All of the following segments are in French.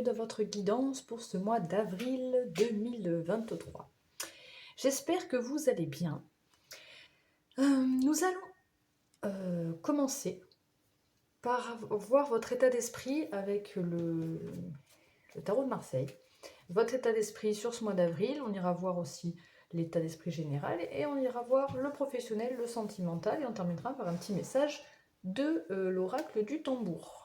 de votre guidance pour ce mois d'avril 2023. J'espère que vous allez bien. Nous allons commencer par voir votre état d'esprit avec le tarot de Marseille. Votre état d'esprit sur ce mois d'avril, on ira voir aussi l'état d'esprit général et on ira voir le professionnel, le sentimental et on terminera par un petit message de l'oracle du tambour.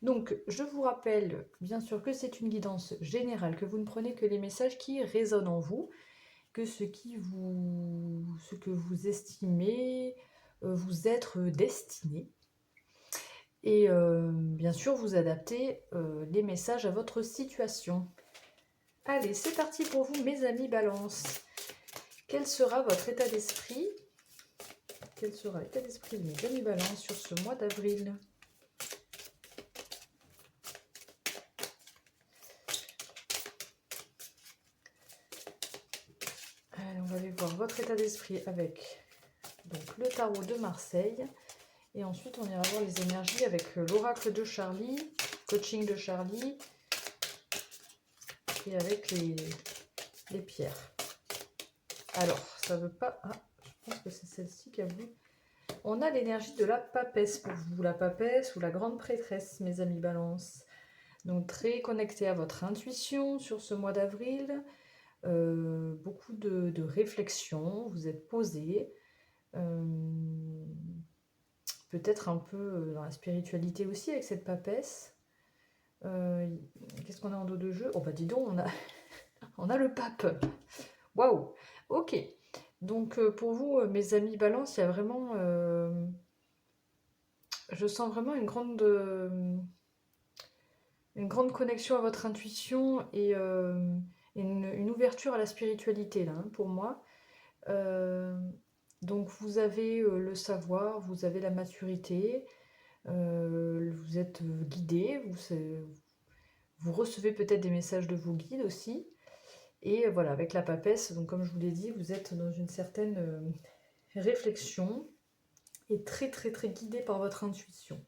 Donc, je vous rappelle bien sûr que c'est une guidance générale, que vous ne prenez que les messages qui résonnent en vous, que ce que vous estimez vous être destiné. Et bien sûr, vous adaptez les messages à votre situation. Allez, c'est parti pour vous, mes amis Balance. Quel sera votre état d'esprit? Quel sera l'état d'esprit de mes amis Balance sur ce mois d'avril? Allez, on va aller voir votre état d'esprit avec donc, le tarot de Marseille. Et ensuite, on ira voir les énergies avec l'oracle de Charlie, coaching de Charlie, et avec les pierres. Alors, ça veut pas... Ah, je pense que c'est celle-ci qui a voulu... On a l'énergie de la papesse pour vous, la papesse ou la grande prêtresse, mes amis Balance. Donc, très connecté à votre intuition sur ce mois d'avril. Beaucoup de réflexion, vous êtes posé. Peut-être un peu dans la spiritualité aussi avec cette papesse. Qu'est-ce qu'on a en dos de jeu? Oh bah dis donc, on a le pape. Waouh. Ok. Donc pour vous, mes amis Balance, il y a vraiment... je sens vraiment une grande connexion à votre intuition et une ouverture à la spiritualité, là, hein, pour moi. Donc vous avez le savoir, vous avez la maturité, vous êtes guidé, vous recevez peut-être des messages de vos guides aussi. Et voilà, avec la papesse, donc comme je vous l'ai dit, vous êtes dans une certaine réflexion et très très très guidé par votre intuition.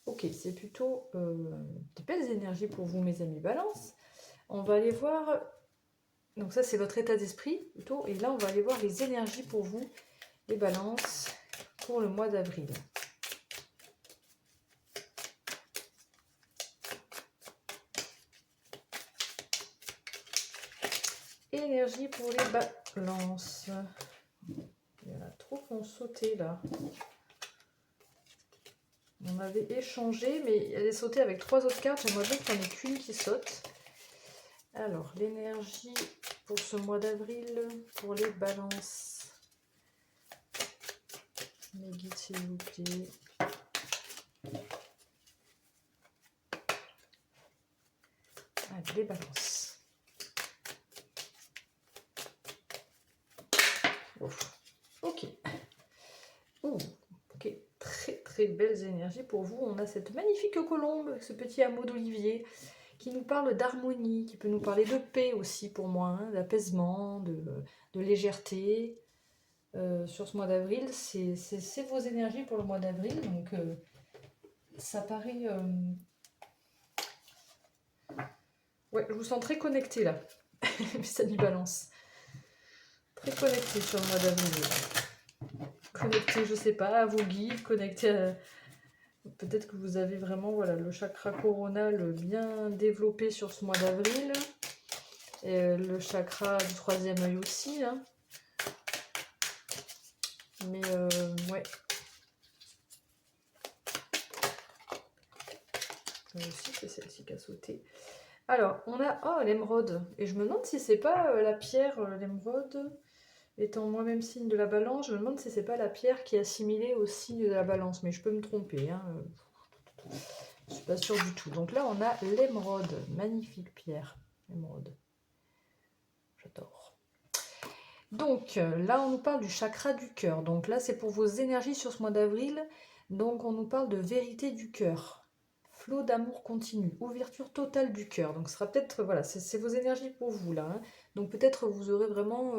Ok, c'est plutôt des belles énergies pour vous, mes amis Balance. On va aller voir, donc ça c'est votre état d'esprit plutôt, et là on va aller voir les énergies pour vous, les Balances, pour le mois d'avril. Énergie pour les Balances. Il y en a trop qui ont sauté là. On avait échangé, mais elle est sautée avec 3 autres cartes. J'aimerais bien qu'il n'y en ait qu'une qui saute. Alors, l'énergie pour ce mois d'avril, pour les Balances. Mes guides, s'il vous plaît. Allez, les Balances. Ouf. Ok. Ouh, ok. Très très belles énergies pour vous. On a cette magnifique colombe, ce petit hameau d'olivier qui nous parle d'harmonie, qui peut nous parler de paix aussi pour moi, hein, d'apaisement, de légèreté. Sur ce mois d'avril, c'est vos énergies pour le mois d'avril, donc ça paraît... Ouais, je vous sens très connecté là, mes amis Balance. Très connecté sur le mois d'avril. Connecté, je sais pas, à vos guides, connecté à... Peut-être que vous avez vraiment voilà, le chakra coronal bien développé sur ce mois d'avril. Et le chakra du 3e œil aussi. Hein. Mais ouais. Aussi, c'est celle-ci qui a sauté. Alors, on a... Oh, l'émeraude. Et je me demande si c'est pas la pierre, l'émeraude, étant moi-même signe de la balance, je me demande si c'est pas la pierre qui est assimilée au signe de la balance. Mais je peux me tromper. Hein. Je suis pas sûre du tout. Donc là, on a l'émeraude. Magnifique pierre. L'émeraude. J'adore. Donc là, on nous parle du chakra du cœur. Donc là, c'est pour vos énergies sur ce mois d'avril. Donc on nous parle de vérité du cœur. Flot d'amour continu. Ouverture totale du cœur. Donc ce sera peut-être, voilà, c'est vos énergies pour vous là. Hein. Donc peut-être vous aurez vraiment,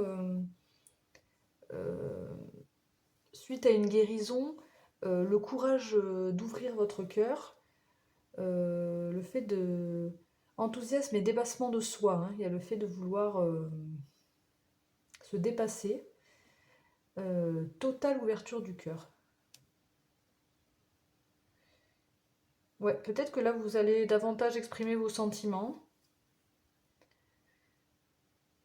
suite à une guérison, le courage d'ouvrir votre cœur. Le fait de Enthousiasme et dépassement de soi, hein. Il y a le fait de vouloir se dépasser. Totale ouverture du cœur. Ouais, peut-être que là, vous allez davantage exprimer vos sentiments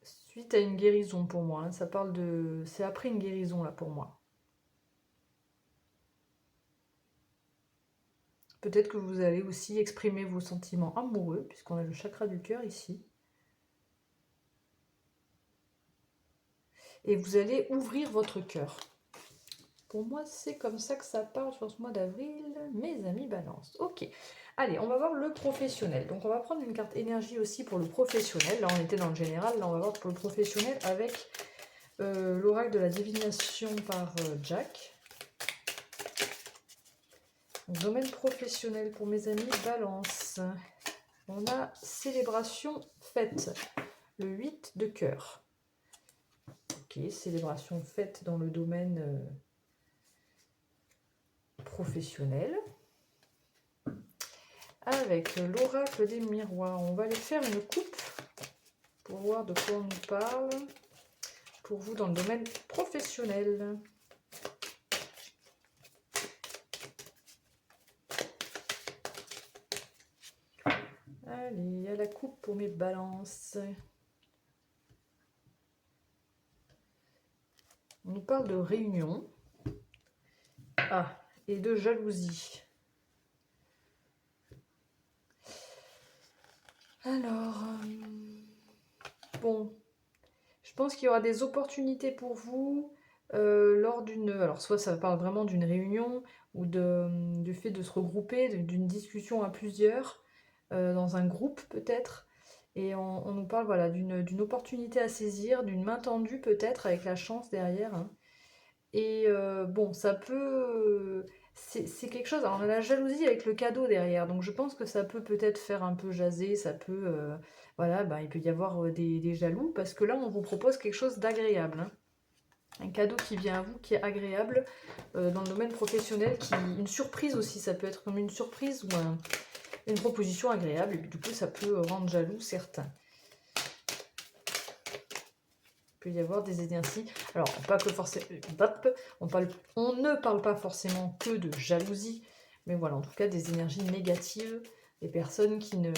suite à une guérison pour moi, hein. Ça parle de... C'est après une guérison, là, pour moi. Peut-être que vous allez aussi exprimer vos sentiments amoureux, puisqu'on a le chakra du cœur ici. Et vous allez ouvrir votre cœur. Pour moi, c'est comme ça que ça parle sur ce mois d'avril, mes amis balance. Ok, allez, on va voir le professionnel. Donc on va prendre une carte énergie aussi pour le professionnel. Là, on était dans le général, là, on va voir pour le professionnel avec l'oracle de la divination par Jack. Donc, domaine professionnel pour mes amis balance. On a célébration fête, le 8 de cœur. Ok, célébration fête dans le domaine professionnel. Avec l'oracle des miroirs, on va aller faire une coupe pour voir de quoi on nous parle pour vous dans le domaine professionnel. Allez, à la coupe pour mes balances. On nous parle de réunion. Ah, et de jalousie. Alors, bon, je pense qu'il y aura des opportunités pour vous lors d'une... Alors, soit ça parle vraiment d'une réunion ou du fait de se regrouper, d'une discussion à plusieurs, dans un groupe peut-être. Et on nous parle voilà, d'une opportunité à saisir, d'une main tendue peut-être avec la chance derrière, hein. Et bon, ça peut... C'est quelque chose... Alors, on a la jalousie avec le cadeau derrière, donc je pense que ça peut peut-être faire un peu jaser, ça peut... voilà, ben, il peut y avoir des jaloux, parce que là, on vous propose quelque chose d'agréable, hein. Un cadeau qui vient à vous, qui est agréable dans le domaine professionnel, une surprise aussi, ça peut être comme une surprise ou une proposition agréable, et du coup, ça peut rendre jaloux certains. Il peut y avoir des énergies. Alors, pas que forcément... On ne parle pas forcément que de jalousie, mais voilà, en tout cas, des énergies négatives, des personnes qui ne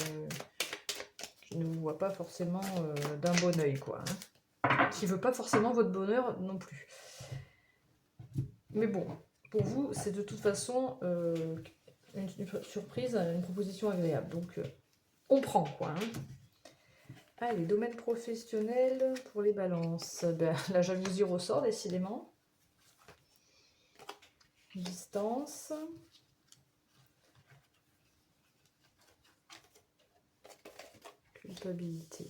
vous voient pas forcément d'un bon oeil, quoi, hein. Qui ne veut pas forcément votre bonheur non plus. Mais bon, pour vous, c'est de toute façon une surprise, une proposition agréable. Donc, on prend, quoi, hein. Allez, domaine professionnel pour les balances. Ben, la jalousie ressort, décidément. Distance. Culpabilité.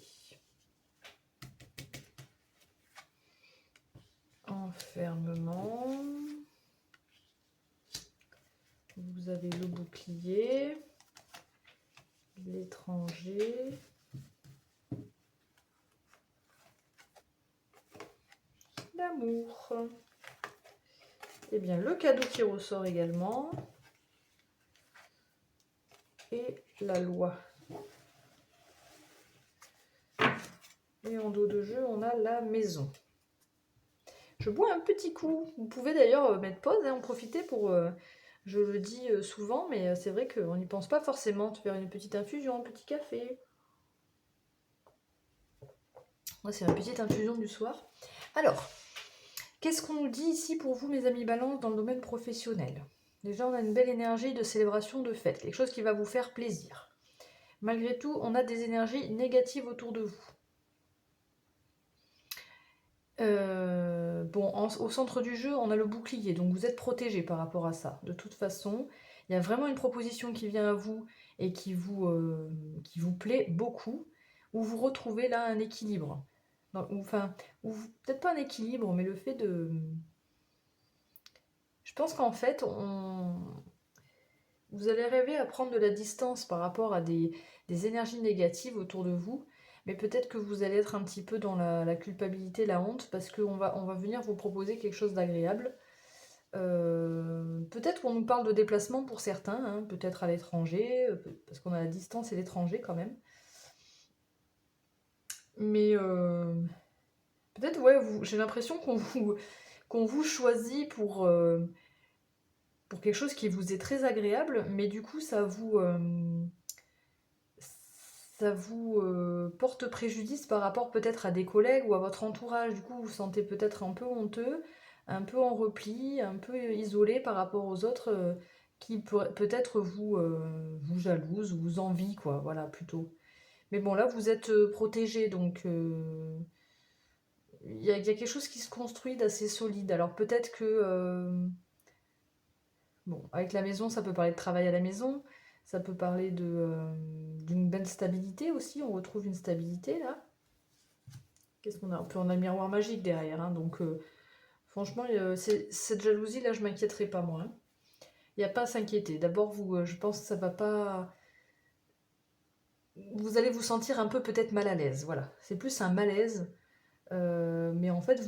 Enfermement. Vous avez le bouclier. L'étranger. L'amour. Et bien, le cadeau qui ressort également. Et la loi. Et en dos de jeu, on a la maison. Je bois un petit coup. Vous pouvez d'ailleurs mettre pause et en profiter pour... je le dis souvent, mais c'est vrai qu'on n'y pense pas forcément. De faire une petite infusion, un petit café. Moi, c'est ma petite infusion du soir. Alors, qu'est-ce qu'on nous dit ici pour vous, mes amis balance, dans le domaine professionnel? Déjà, on a une belle énergie de célébration de fête. Quelque chose qui va vous faire plaisir. Malgré tout, on a des énergies négatives autour de vous. Bon, au centre du jeu, on a le bouclier, donc vous êtes protégé par rapport à ça. De toute façon, il y a vraiment une proposition qui vient à vous et qui vous plaît beaucoup, où vous retrouvez là un équilibre. Enfin, peut-être pas un équilibre, mais le fait de... Je pense qu'en fait, vous allez rêver à prendre de la distance par rapport à des énergies négatives autour de vous, mais peut-être que vous allez être un petit peu dans la culpabilité, la honte, parce qu'on va venir vous proposer quelque chose d'agréable. Peut-être qu'on nous parle de déplacement pour certains, hein, peut-être à l'étranger, parce qu'on a la distance et l'étranger quand même. Mais peut-être, ouais, j'ai l'impression qu'on vous choisit pour quelque chose qui vous est très agréable, mais du coup, ça vous porte préjudice par rapport peut-être à des collègues ou à votre entourage. Du coup, vous vous sentez peut-être un peu honteux, un peu en repli, un peu isolé par rapport aux autres qui peut-être vous jalousent ou vous envient, quoi, voilà, plutôt. Mais bon, là, vous êtes protégé, donc il y a quelque chose qui se construit d'assez solide. Alors peut-être que, bon, avec la maison, ça peut parler de travail à la maison, ça peut parler d'une belle stabilité aussi, on retrouve une stabilité là. Qu'est-ce qu'on a? Puis on a le miroir magique derrière, hein, donc franchement, cette jalousie-là, je m'inquiéterai pas moi, hein. Il n'y a pas à s'inquiéter. D'abord, je pense que ça va pas. Vous allez vous sentir un peu peut-être mal à l'aise, voilà. C'est plus un malaise, mais en fait,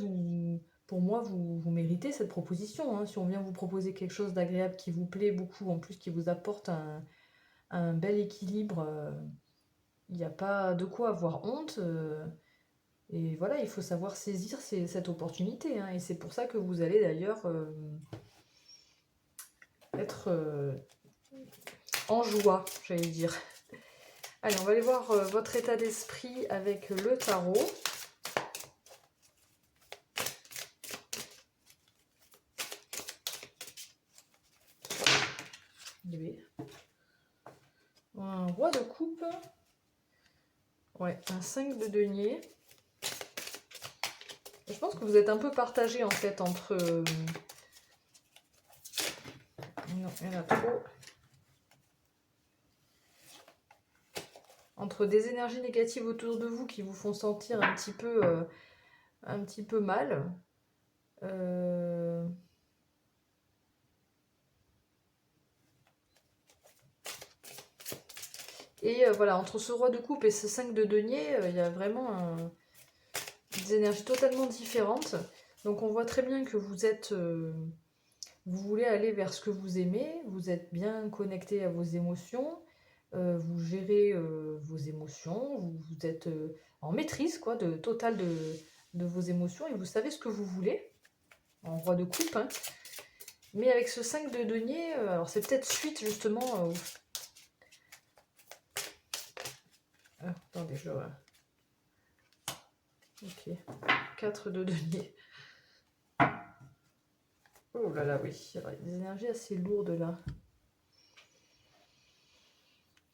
pour moi, vous méritez cette proposition, hein. Si on vient vous proposer quelque chose d'agréable qui vous plaît beaucoup, en plus qui vous apporte un bel équilibre, il n'y a pas de quoi avoir honte. Et voilà, il faut savoir saisir cette opportunité, hein. Et c'est pour ça que vous allez d'ailleurs être en joie, j'allais dire. Allez, on va aller voir votre état d'esprit avec le tarot. Un roi de coupe. Ouais, un 5 de denier. Je pense que vous êtes un peu partagé en fait entre... Non, il y en a trop. Entre des énergies négatives autour de vous qui vous font sentir un petit peu mal. Et voilà, entre ce roi de coupe et ce 5 de denier, il y a vraiment des énergies totalement différentes. Donc on voit très bien que vous voulez aller vers ce que vous aimez, vous êtes bien connecté à vos émotions, vous gérez vos émotions, vous êtes en maîtrise quoi, totale de vos émotions et vous savez ce que vous voulez, en roi de coupe, hein. Mais avec ce 5 de denier, alors c'est peut-être suite justement... attendez, ok, 4 de denier. Oh là là, oui, il y a des énergies assez lourdes là.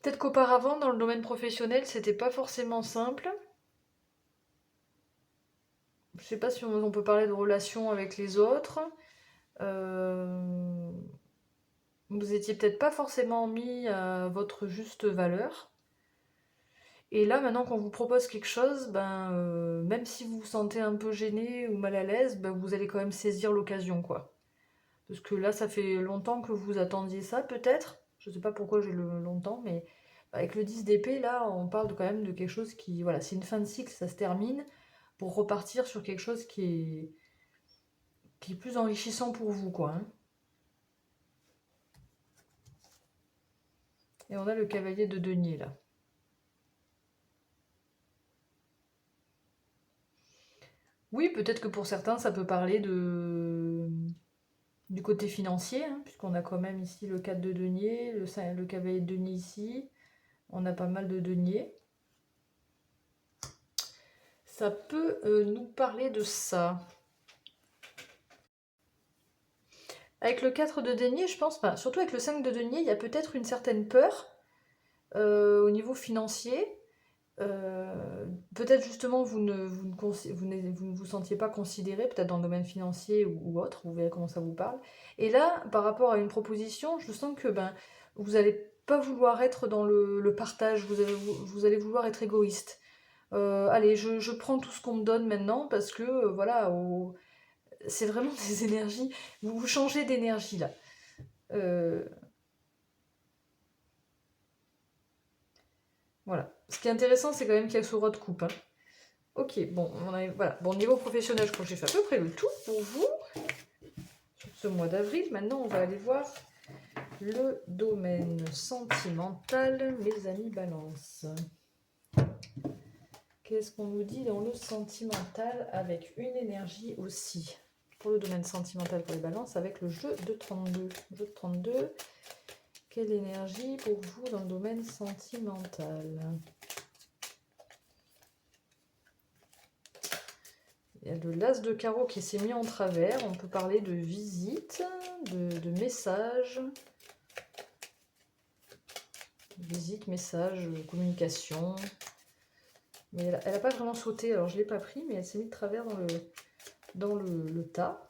Peut-être qu'auparavant, dans le domaine professionnel, c'était pas forcément simple. Je sais pas si on peut parler de relations avec les autres. Vous étiez peut-être pas forcément mis à votre juste valeur. Et là, maintenant qu'on vous propose quelque chose, même si vous vous sentez un peu gêné ou mal à l'aise, vous allez quand même saisir l'occasion, quoi. Parce que là, ça fait longtemps que vous attendiez ça, peut-être. Je sais pas pourquoi j'ai le longtemps, mais avec le 10 d'épée, là, on parle quand même de quelque chose qui... Voilà, c'est une fin de cycle, ça se termine, pour repartir sur quelque chose qui est plus enrichissant pour vous, quoi, hein. Et on a le cavalier de denier, là. Oui, peut-être que pour certains, ça peut parler du côté financier, hein, puisqu'on a quand même ici le 4 de denier, le cavalier de denier ici. On a pas mal de deniers. Ça peut nous parler de ça. Avec le 4 de denier, je pense, surtout avec le 5 de denier, il y a peut-être une certaine peur au niveau financier. Peut-être justement vous ne vous sentiez pas considéré, peut-être dans le domaine financier ou autre, vous verrez comment ça vous parle. Et là, par rapport à une proposition, je sens que vous n'allez pas vouloir être dans le partage, vous allez vouloir être égoïste. Allez, je prends tout ce qu'on me donne maintenant parce que voilà, c'est vraiment des énergies, vous changez d'énergie là. Voilà. Ce qui est intéressant, c'est quand même qu'il y a ce roi de coupe, hein. Ok, bon, voilà. Bon, niveau professionnel, je crois que j'ai fait à peu près le tout pour vous sur ce mois d'avril. Maintenant, on va aller voir le domaine sentimental, mes amis Balance. Qu'est-ce qu'on nous dit dans le sentimental avec une énergie aussi pour le domaine sentimental pour les balances avec le jeu de 32. Jeu de 32, quelle énergie pour vous dans le domaine sentimental? Il y a le l'as de carreau qui s'est mis en travers. On peut parler de visite, de message. Visite, message, communication. Mais elle n'a pas vraiment sauté, alors je ne l'ai pas pris, mais elle s'est mise de travers dans le tas.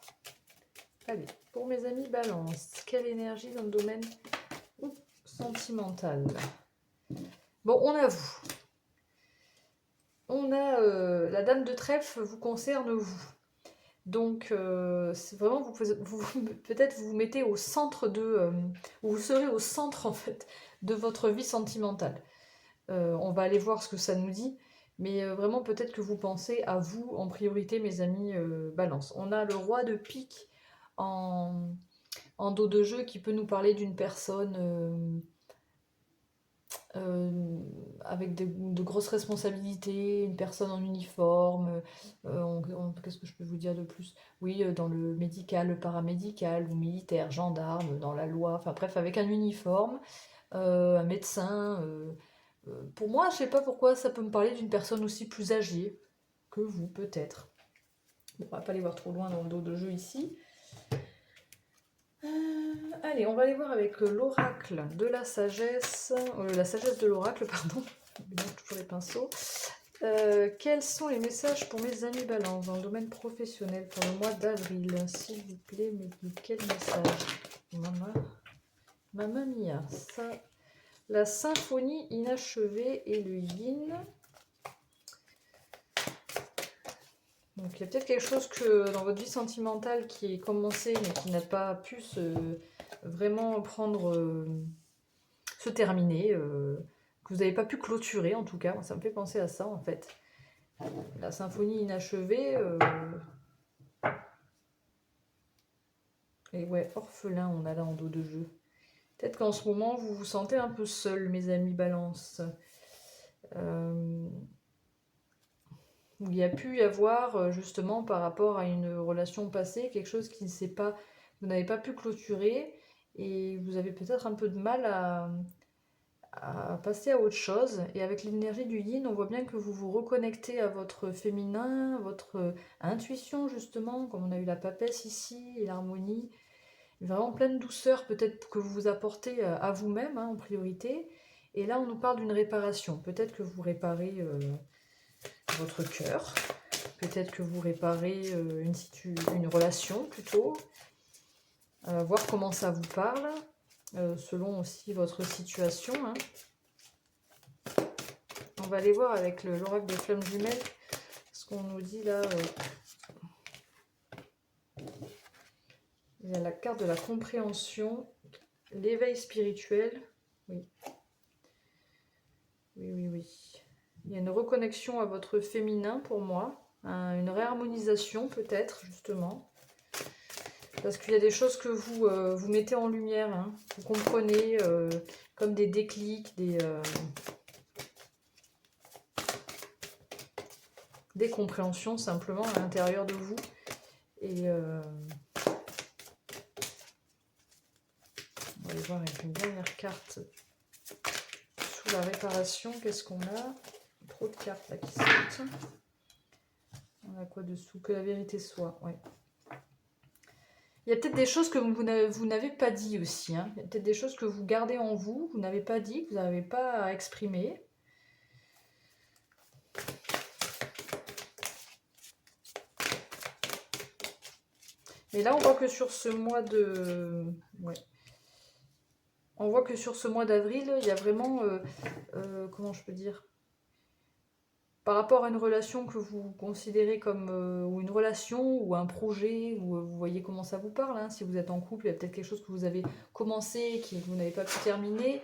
Allez, pour mes amis balance, quelle énergie dans le domaine sentimental? Bon, on a vous. On a la dame de trèfle vous concerne vous. Donc, c'est vraiment, peut-être vous mettez au centre vous serez au centre en fait de votre vie sentimentale. On va aller voir ce que ça nous dit. Mais vraiment, peut-être que vous pensez à vous en priorité, mes amis balance. On a le roi de pique en dos de jeu qui peut nous parler d'une personne avec de grosses responsabilités, une personne en uniforme. Qu'est-ce que je peux vous dire de plus? Oui, dans le médical, le paramédical, ou militaire, gendarme, dans la loi, enfin bref, avec un uniforme, un médecin. Pour moi, je sais pas pourquoi ça peut me parler d'une personne aussi plus âgée que vous, peut-être. Bon, on va pas aller voir trop loin dans le dos de jeu ici. Allez, on va aller voir avec l'oracle de la sagesse de l'oracle, pardon. Je mélange toujours les pinceaux. Quels sont les messages pour mes amis balance dans le domaine professionnel pour le mois d'avril? S'il vous plaît, mais quel message? Mamma mia, ça. La symphonie inachevée et le yin. Donc il y a peut-être quelque chose que dans votre vie sentimentale qui est commencé mais qui n'a pas pu vraiment se terminer, que vous n'avez pas pu clôturer en tout cas. Ça me fait penser à ça en fait. La symphonie inachevée. Et ouais, orphelin on a là en dos de jeu. Peut-être qu'en ce moment vous vous sentez un peu seul, mes amis balance. Il y a pu y avoir justement par rapport à une relation passée quelque chose qui ne s'est pas, vous n'avez pas pu clôturer et vous avez peut-être un peu de mal à passer à autre chose. Et avec l'énergie du yin, on voit bien que vous vous reconnectez à votre féminin, votre intuition justement, comme on a eu la papesse ici et l'harmonie, vraiment pleine douceur peut-être que vous vous apportez à vous-même en priorité. Et là on nous parle d'une réparation, peut-être que vous réparez votre cœur. Peut-être que vous réparez une relation plutôt. Voir comment ça vous parle, selon aussi votre situation. On va aller voir avec l'oracle des flammes jumelles ce qu'on nous dit là. Il y a la carte de la compréhension, l'éveil spirituel. Oui. Oui. Il y a une reconnexion à votre féminin pour moi. Une réharmonisation peut-être justement. Parce qu'il y a des choses que vous mettez en lumière. Vous comprenez comme des déclics, des compréhensions simplement à l'intérieur de vous. Et on va aller voir avec une dernière carte sous la réparation. Qu'est-ce qu'on a? Trop de cartes là qui sautent. On a quoi dessous? Que la vérité soit. Ouais. Il y a peut-être des choses que vous n'avez pas dit aussi. Il y a peut-être des choses que vous gardez en vous, vous n'avez pas dit, que vous n'avez pas à exprimer. Mais là, on voit que sur ce mois de... Ouais. On voit que sur ce mois d'avril, il y a vraiment... comment je peux dire? Par rapport à une relation que vous considérez comme... ou une relation, ou un projet, ou vous voyez comment ça vous parle. Si vous êtes en couple, il y a peut-être quelque chose que vous avez commencé et que vous n'avez pas pu terminer.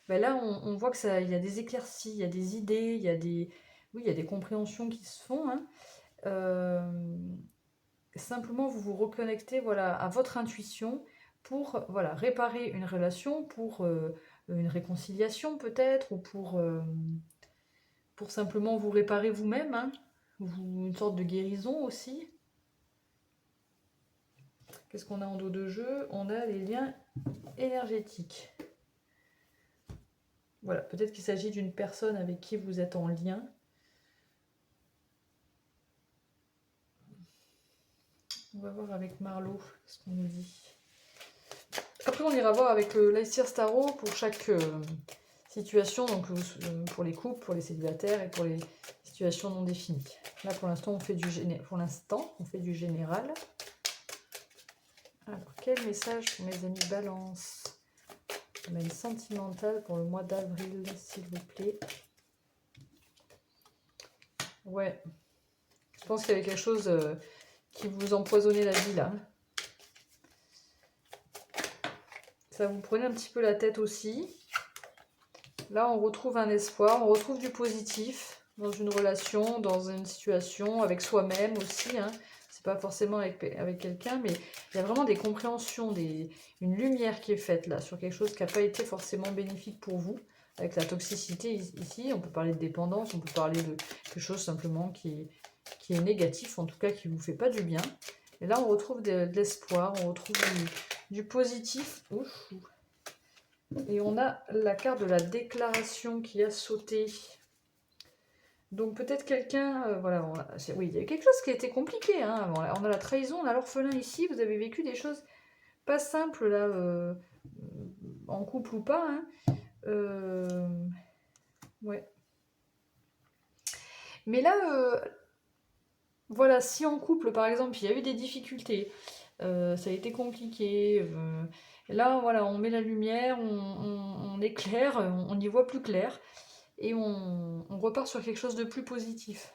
Ben là, on voit que il y a des éclaircies, il y a des idées, il y a des compréhensions qui se font. Simplement, vous vous reconnectez à votre intuition pour réparer une relation, pour une réconciliation peut-être, ou pour pour simplement vous réparer vous-même, hein, une sorte de guérison aussi. Qu'est-ce qu'on a en dos de jeu? On a les liens énergétiques. Voilà, peut-être qu'il s'agit d'une personne avec qui vous êtes en lien. On va voir avec Marlo ce qu'on nous dit. Après, on ira voir avec l'Aesir Starro pour chaque situation, donc pour les couples, pour les célibataires et pour les situations non définies. Là, pour l'instant, on fait du général. Alors, quel message pour mes amis Balance? Domaine sentimental pour le mois d'avril, s'il vous plaît. Ouais. Je pense qu'il y avait quelque chose qui vous empoisonnait la vie, là. Ça vous prenait un petit peu la tête aussi. Là, on retrouve un espoir, on retrouve du positif dans une relation, dans une situation, avec soi-même aussi, hein. C'est pas forcément avec quelqu'un, mais il y a vraiment des compréhensions, une lumière qui est faite là, sur quelque chose qui n'a pas été forcément bénéfique pour vous. Avec la toxicité ici, on peut parler de dépendance, on peut parler de quelque chose simplement qui est négatif, en tout cas qui ne vous fait pas du bien. Et là, on retrouve de l'espoir, on retrouve du positif. Ouf. Et on a la carte de la déclaration qui a sauté. Donc peut-être quelqu'un, voilà, oui, il y a quelque chose qui a été compliqué, hein. On a la trahison, on a l'orphelin ici, vous avez vécu des choses pas simples là, en couple ou pas, hein. Ouais. Mais là, voilà, si en couple par exemple il y a eu des difficultés, ça a été compliqué, là voilà, on met la lumière, on éclaire, on y voit plus clair. Et on repart sur quelque chose de plus positif.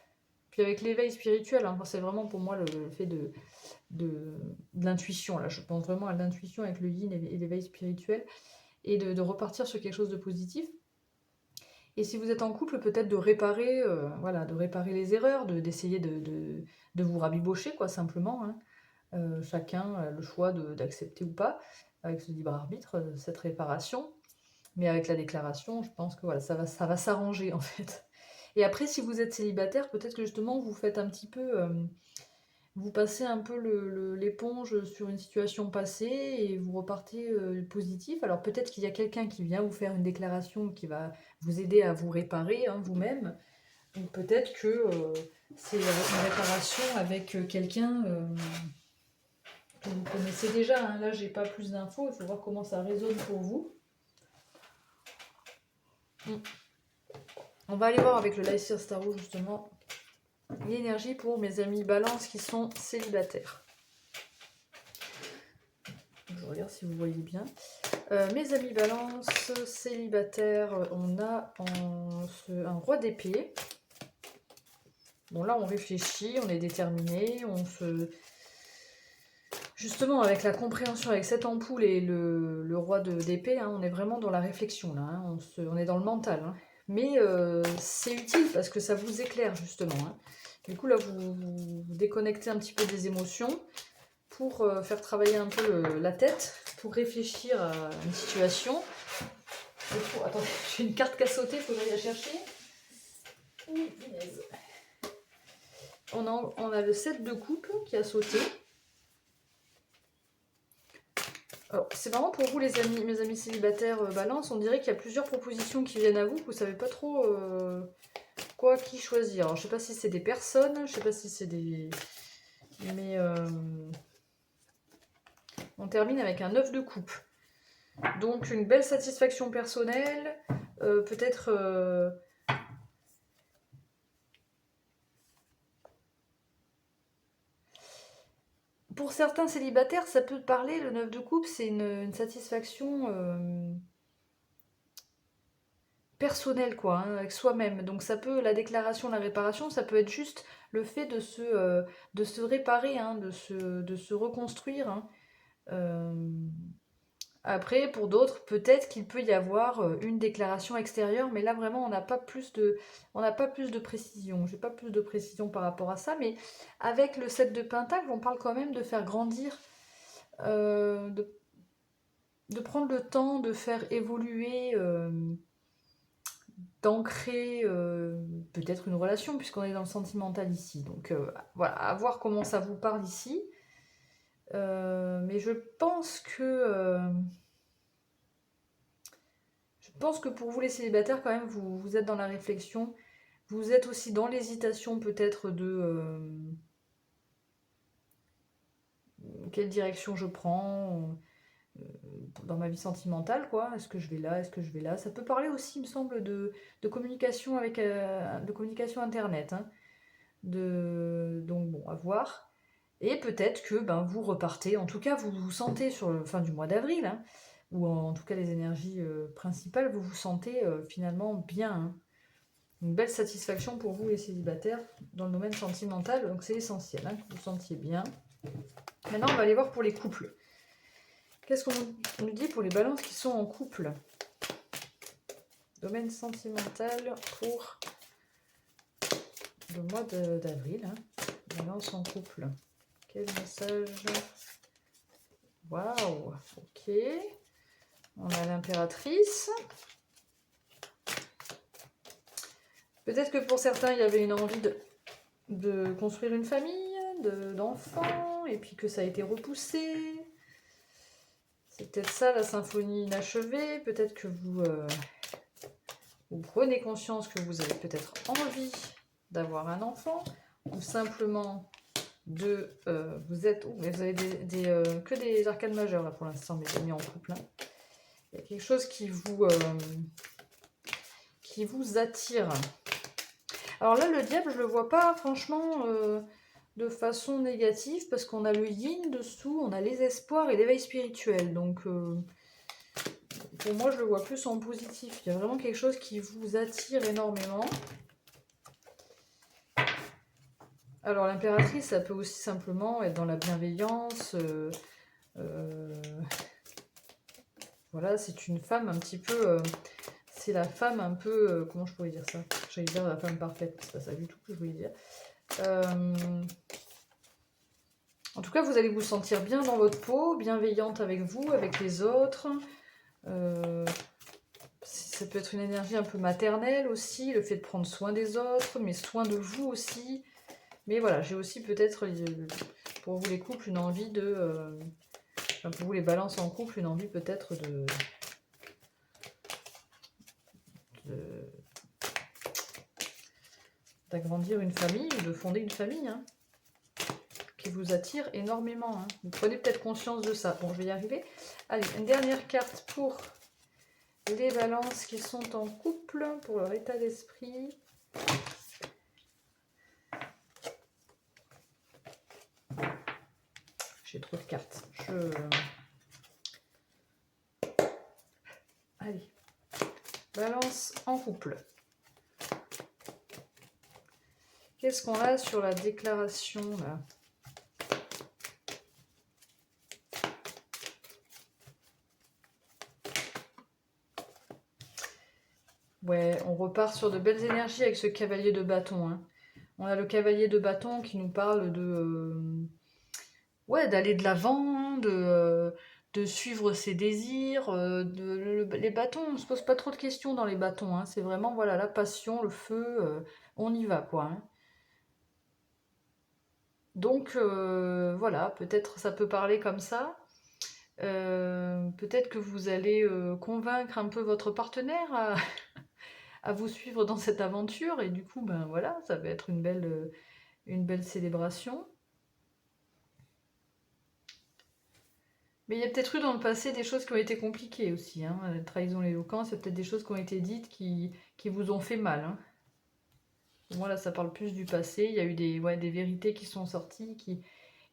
Puis avec l'éveil spirituel, hein, c'est vraiment pour moi le fait de l'intuition. Là, je pense vraiment à l'intuition avec le yin et l'éveil spirituel. Et de repartir sur quelque chose de positif. Et si vous êtes en couple, peut-être de réparer, voilà, de réparer les erreurs, d'essayer de vous rabibocher, quoi, simplement. Hein. Chacun a le choix d'accepter ou pas, avec ce libre arbitre, cette réparation. Mais avec la déclaration, je pense que voilà, ça va s'arranger en fait. Et après, si vous êtes célibataire, peut-être que justement vous faites un petit peu, vous passez un peu l'éponge sur une situation passée et vous repartez positif. Alors peut-être qu'il y a quelqu'un qui vient vous faire une déclaration qui va vous aider à vous réparer, hein, vous-même. Ou peut-être que c'est une réparation avec quelqu'un que vous connaissez déjà. Hein. Là, j'ai pas plus d'infos, il faut voir comment ça résonne pour vous. On va aller voir avec le L'Aesir Starro justement l'énergie pour mes amis Balance qui sont célibataires. Je regarde si vous voyez bien. Mes amis Balance célibataires, on a un roi d'épée. Bon là on réfléchit, on est déterminé, justement avec la compréhension, avec cette ampoule et le roi d'épée, hein, on est vraiment dans la réflexion là, hein, on est dans le mental. Hein. Mais c'est utile parce que ça vous éclaire justement. Hein. Du coup là vous déconnectez un petit peu des émotions pour faire travailler un peu la tête, pour réfléchir à une situation. Attendez, j'ai une carte qui a sauté, il faut que j'aille la chercher. On a le 7 de coupe qui a sauté. C'est vraiment pour vous les amis, mes amis célibataires Balance, on dirait qu'il y a plusieurs propositions qui viennent à vous, que vous ne savez pas trop qui choisir. Alors, je ne sais pas si c'est des personnes, je ne sais pas si c'est des... Mais on termine avec un 9 de coupe. Donc une belle satisfaction personnelle, peut-être... Pour certains célibataires, ça peut parler, le 9 de coupe, c'est une satisfaction personnelle, quoi, hein, avec soi-même. Donc ça peut, la déclaration, la réparation, ça peut être juste le fait de se réparer, hein, de se reconstruire. Hein. Après, pour d'autres, peut-être qu'il peut y avoir une déclaration extérieure, mais là vraiment, on n'a pas plus de précision. J'ai pas plus de précision par rapport à ça, mais avec le 7 de Pentacle, on parle quand même de faire grandir, de prendre le temps de faire évoluer d'ancrer peut-être une relation, puisqu'on est dans le sentimental ici. Donc voilà, à voir comment ça vous parle ici. Mais je pense que pour vous les célibataires, quand même, vous êtes dans la réflexion. Vous êtes aussi dans l'hésitation peut-être de quelle direction je prends dans ma vie sentimentale, quoi. Est-ce que je vais là? Est-ce que je vais là? Ça peut parler aussi, il me semble, de communication avec de communication internet. Hein. Donc bon, à voir. Et peut-être que ben, vous repartez, en tout cas vous vous sentez sur la fin du mois d'avril, hein, ou en tout cas les énergies principales, vous vous sentez finalement bien. Hein. Une belle satisfaction pour vous les célibataires dans le domaine sentimental, donc c'est essentiel hein, que vous vous sentiez bien. Maintenant on va aller voir pour les couples. Qu'est-ce qu'on nous dit pour les balances qui sont en couple? Domaine sentimental pour le mois d'avril. Hein. Balance en couple. Quel message? Waouh, ok. On a l'impératrice. Peut-être que pour certains, il y avait une envie de construire une famille, d'enfants, et puis que ça a été repoussé. C'est peut-être ça la symphonie inachevée. Peut-être que vous prenez conscience que vous avez peut-être envie d'avoir un enfant, ou simplement vous avez que des arcanes majeures là pour l'instant, mes amis en couple. Hein. Il y a quelque chose qui vous attire. Alors là, le diable, je le vois pas franchement de façon négative parce qu'on a le yin dessous, on a les espoirs et l'éveil spirituel. Donc pour moi, je le vois plus en positif. Il y a vraiment quelque chose qui vous attire énormément. Alors l'impératrice, ça peut aussi simplement être dans la bienveillance. Voilà, c'est une femme un petit peu... c'est la femme un peu... comment je pourrais dire ça? J'allais dire la femme parfaite, c'est pas ça du tout que je voulais dire. En tout cas, vous allez vous sentir bien dans votre peau, bienveillante avec vous, avec les autres. Ça peut être une énergie un peu maternelle aussi, le fait de prendre soin des autres, mais soin de vous aussi. Mais voilà, j'ai aussi peut-être, pour vous les couples, une envie de... pour vous les balances en couple, une envie peut-être d'agrandir une famille ou de fonder une famille, hein, qui vous attire énormément. Hein. Vous prenez peut-être conscience de ça. Bon, je vais y arriver. Allez, une dernière carte pour les balances qui sont en couple, pour leur état d'esprit. J'ai trop de cartes. Allez. Balance en couple. Qu'est-ce qu'on a sur la déclaration là? Ouais, on repart sur de belles énergies avec ce cavalier de bâton. Hein. On a le cavalier de bâton qui nous parle ouais, d'aller de l'avant, de suivre ses désirs. Les bâtons, on ne se pose pas trop de questions dans les bâtons. Hein. C'est vraiment voilà, la passion, le feu, on y va quoi. Hein. Donc voilà, peut-être ça peut parler comme ça. Peut-être que vous allez convaincre un peu votre partenaire à vous suivre dans cette aventure et du coup ben voilà, ça va être une belle célébration. Mais il y a peut-être eu dans le passé des choses qui ont été compliquées aussi. Hein. La trahison, l'éloquence, il y a peut-être des choses qui ont été dites qui vous ont fait mal. Hein. Pour moi là ça parle plus du passé. Il y a eu des vérités qui sont sorties qui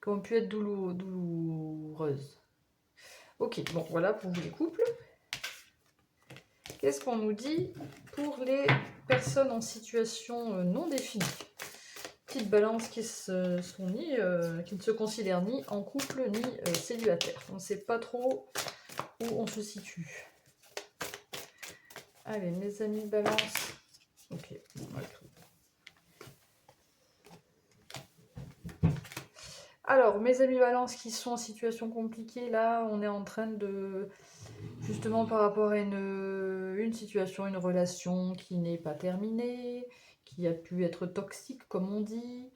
ont pu être douloureuses. Ok, bon voilà pour vous les couples. Qu'est-ce qu'on nous dit pour les personnes en situation non définie? Petite balance qui ne se considèrent ni en couple ni célibataire. On ne sait pas trop où on se situe. Allez, mes amis, balance. Ok, on va le trouver. Alors, mes amis Balance qui sont en situation compliquée, là, on est en train de, justement par rapport à une situation, une relation qui n'est pas terminée, qui a pu être toxique, comme on dit.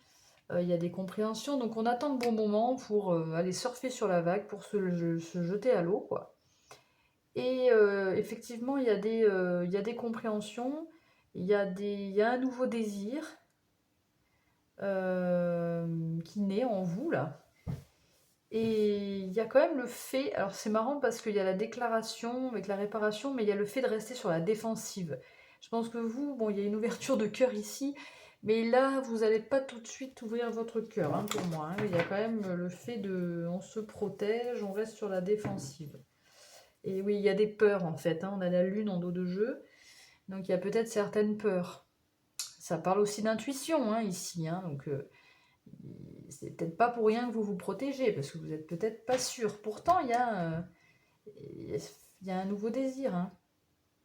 Il y a des compréhensions, donc on attend le bon moment pour aller surfer sur la vague, pour se jeter à l'eau, quoi. Et effectivement, il y a des compréhensions, il y a un nouveau désir qui naît en vous, là. Et il y a quand même le fait, alors c'est marrant parce qu'il y a la déclaration avec la réparation, mais il y a le fait de rester sur la défensive. Je pense que vous, bon, il y a une ouverture de cœur ici, mais là, vous n'allez pas tout de suite ouvrir votre cœur, hein, pour moi. Hein. Il y a quand même le fait de, on se protège, on reste sur la défensive. Et oui, il y a des peurs en fait. Hein. On a la lune en dos de jeu, donc il y a peut-être certaines peurs. Ça parle aussi d'intuition hein, ici, hein, donc c'est peut-être pas pour rien que vous vous protégez, parce que vous êtes peut-être pas sûr. Pourtant, il y a un nouveau désir, hein.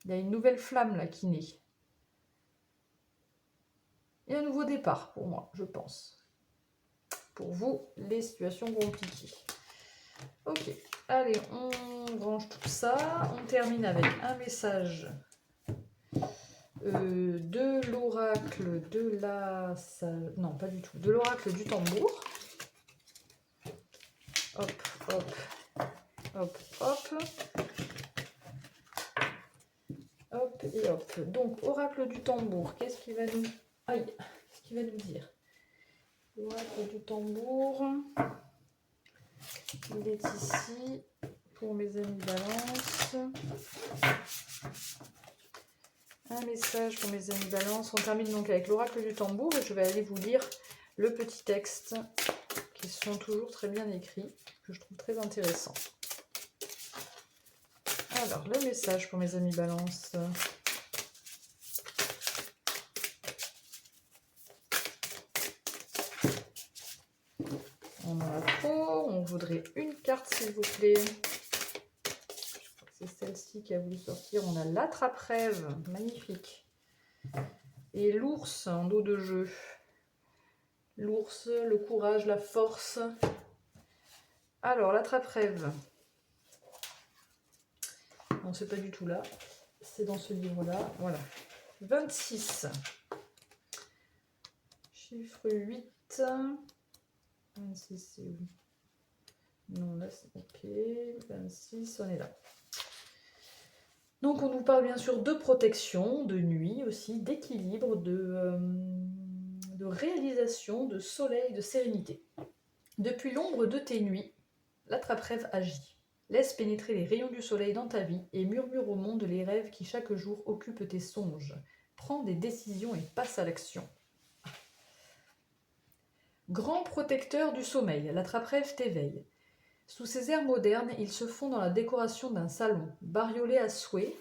Il y a une nouvelle flamme là qui naît. Et un nouveau départ pour moi, je pense. Pour vous, les situations compliquées. Ok, allez, on range tout ça. On termine avec un message de l'oracle de la... Non, pas du tout. De l'oracle du tambour. Hop, hop, hop, hop. Hop et hop. Donc, oracle du tambour, qu'est-ce qu'il va nous... Aïe, qu'est-ce qu'il va nous dire? Oracle du tambour. Il est ici pour mes amis Balance. Un message pour mes amis Balance. On termine donc avec l'oracle du tambour et je vais aller vous lire le petit texte qui sont toujours très bien écrits, que je trouve très intéressant. Alors, le message pour mes amis Balance. On en a trop. On voudrait une carte, s'il vous plaît. C'est celle-ci qui a voulu sortir. On a l'attrape-rêve, magnifique. Et l'ours en dos de jeu. L'ours, le courage, la force. Alors, l'attrape-rêve. Non, c'est pas du tout là. C'est dans ce livre-là. Voilà. 26. Chiffre 8. 26, c'est où? Non, là, c'est ok. 26, on est là. Donc on nous parle bien sûr de protection, de nuit aussi, d'équilibre, de réalisation, de soleil, de sérénité. Depuis l'ombre de tes nuits, l'attrape-rêve agit. Laisse pénétrer les rayons du soleil dans ta vie et murmure au monde les rêves qui chaque jour occupent tes songes. Prends des décisions et passe à l'action. Grand protecteur du sommeil, l'attrape-rêve t'éveille. Sous ces airs modernes, il se fond dans la décoration d'un salon, bariolé à souhait.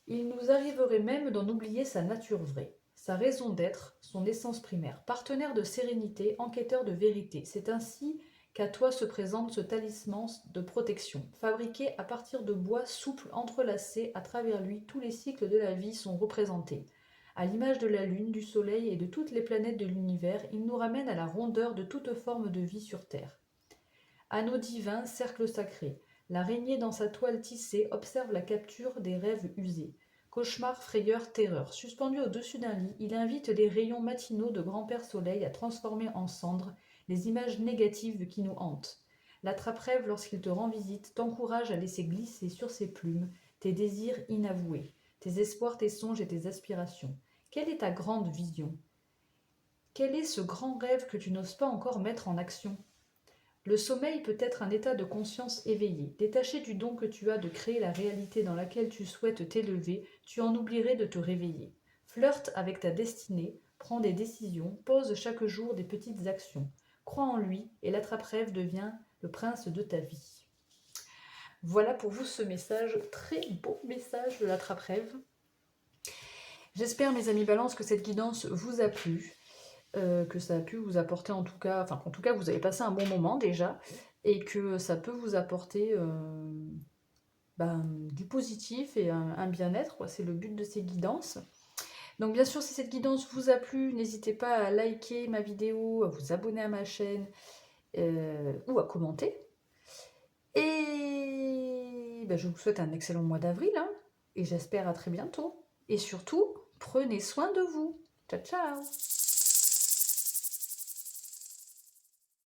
Il nous arriverait même d'en oublier sa nature vraie, sa raison d'être, son essence primaire. Partenaire de sérénité, enquêteur de vérité, c'est ainsi qu'à toi se présente ce talisman de protection. Fabriqué à partir de bois souple entrelacé, à travers lui, tous les cycles de la vie sont représentés. À l'image de la Lune, du Soleil et de toutes les planètes de l'univers, il nous ramène à la rondeur de toute forme de vie sur Terre. Anneau divin, cercle sacré. L'araignée dans sa toile tissée observe la capture des rêves usés. Cauchemar, frayeur, terreur. Suspendu au-dessus d'un lit, il invite les rayons matinaux de grand-père soleil à transformer en cendres les images négatives qui nous hantent. L'attrape-rêve, lorsqu'il te rend visite, t'encourage à laisser glisser sur ses plumes tes désirs inavoués, tes espoirs, tes songes et tes aspirations. Quelle est ta grande vision? Quel est ce grand rêve que tu n'oses pas encore mettre en action? Le sommeil peut être un état de conscience éveillé. Détaché du don que tu as de créer la réalité dans laquelle tu souhaites t'élever, tu en oublierais de te réveiller. Flirte avec ta destinée, prends des décisions, pose chaque jour des petites actions. Crois en lui et l'attrape-rêve devient le prince de ta vie. Voilà pour vous ce message, très beau message de l'attrape-rêve. J'espère mes amis Balance que cette guidance vous a plu. Que ça a pu vous apporter en tout cas, enfin qu'en tout cas vous avez passé un bon moment déjà et que ça peut vous apporter du positif et un bien-être, c'est le but de ces guidances. Donc bien sûr, si cette guidance vous a plu, n'hésitez pas à liker ma vidéo, à vous abonner à ma chaîne ou à commenter. Et ben, je vous souhaite un excellent mois d'avril, hein, et j'espère à très bientôt. Et surtout, prenez soin de vous. Ciao, ciao!